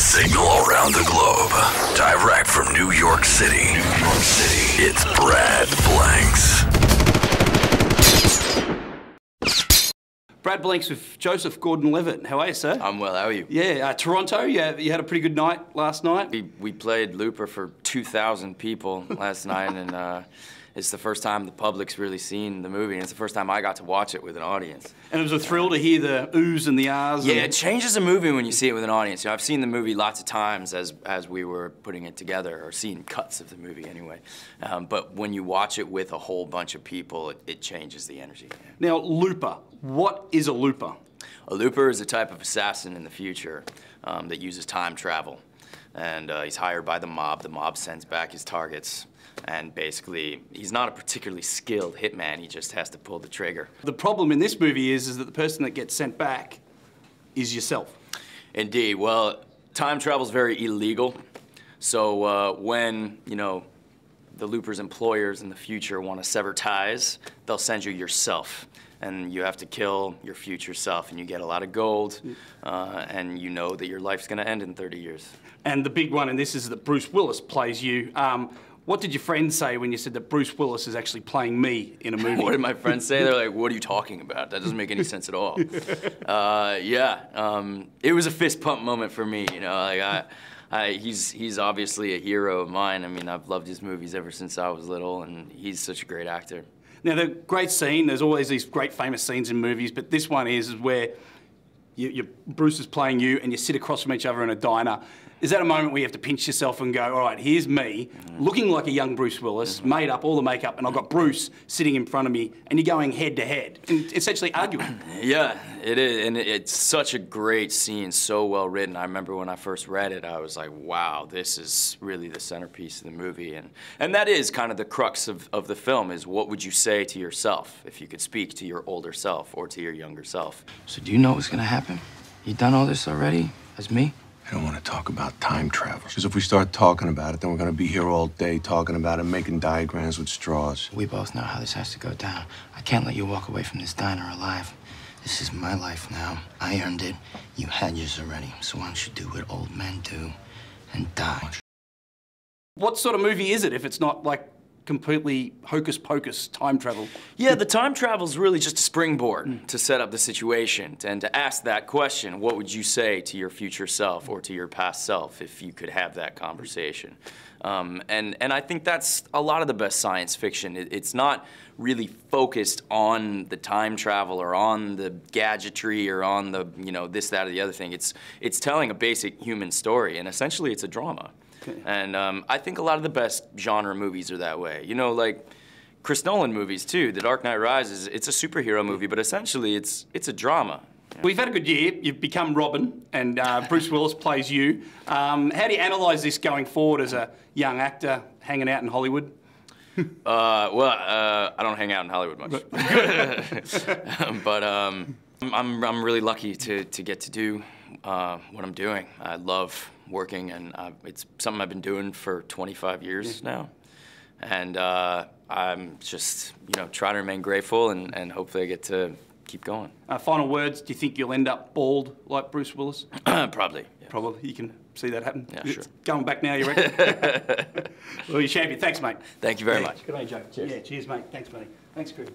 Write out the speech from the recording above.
signal around the globe. Direct from New York City. It's Brad Blanks. Brad Blanks with Joseph Gordon-Levitt. How are you, sir? I'm well, how are you? Yeah, Toronto, you had a pretty good night last night? We played Looper for 2,000 people last night, and it's the first time the public's really seen the movie, and it's the first time I got to watch it with an audience. And it was a thrill to hear the oohs and the ahs. Yeah, it changes a movie when you see it with an audience. You know, I've seen the movie lots of times as we were putting it together, or seen cuts of the movie anyway. But when you watch it with a whole bunch of people, it changes the energy. Now, Looper. What is a looper? A looper is a type of assassin in the future that uses time travel. And he's hired by the mob. The mob sends back his targets. And basically, he's not a particularly skilled hitman. He just has to pull the trigger. The problem in this movie is that the person that gets sent back is yourself. Indeed. Well, time travel's very illegal. So when, you know, the looper's employers in the future want to sever ties, they'll send you yourself. And you have to kill your future self, and you get a lot of gold, and you know that your life's gonna end in 30 years. And the big one in this is that Bruce Willis plays you. What did your friends say when you said that Bruce Willis is actually playing me in a movie? What did my friends say? They're like, what are you talking about? That doesn't make any sense at all. It was a fist pump moment for me, you know, like he's obviously a hero of mine. I mean, I've loved his movies ever since I was little, and he's such a great actor. Now, the great scene, there's always these great famous scenes in movies, but this one is where Bruce is playing you and you sit across from each other in a diner. Is that a moment where you have to pinch yourself and go, all right, here's me, looking like a young Bruce Willis, made up all the makeup, and I've got Bruce sitting in front of me, and you're going head to head, and essentially arguing. Yeah, it is, and it's such a great scene, so well written. I remember when I first read it, I was like, wow, this is really the centerpiece of the movie, and that is kind of the crux of the film, is what would you say to yourself if you could speak to your older self or to your younger self? So do you know what's gonna happen? You done all this already, as me? I don't want to talk about time travel. Because if we start talking about it, then we're going to be here all day talking about it, making diagrams with straws. We both know how this has to go down. I can't let you walk away from this diner alive. This is my life now. I earned it. You had yours already. So why don't you do what old men do and die? What sort of movie is it if it's not like completely hocus-pocus time travel? Yeah, the time travel's really just a springboard to set up the situation and to ask that question, what would you say to your future self or to your past self if you could have that conversation? And I think that's a lot of the best science fiction. It's not really focused on the time travel or on the gadgetry or on the, you know, this, that, or the other thing. It's telling a basic human story, and essentially it's a drama. And I think a lot of the best genre movies are that way. You know, like Chris Nolan movies too. The Dark Knight Rises, it's a superhero movie, but essentially it's a drama. Well, you've had a good year. You've become Robin, and Bruce Willis plays you. How do you analyse this going forward as a young actor hanging out in Hollywood? I don't hang out in Hollywood much. But I'm really lucky to get to do what I'm doing. I love working, and it's something I've been doing for 25 years now. And I'm just, you know, trying to remain grateful, and hopefully I get to keep going. Final words, do you think you'll end up bald like Bruce Willis? Probably. Yeah. Probably. You can see that happen? Yeah, sure. It's going back now, you reckon? Well, you're champion. Thanks, mate. Thank you very much. Good on you, Joe. Cheers. Yeah, cheers, mate. Thanks, buddy. Thanks, Chris.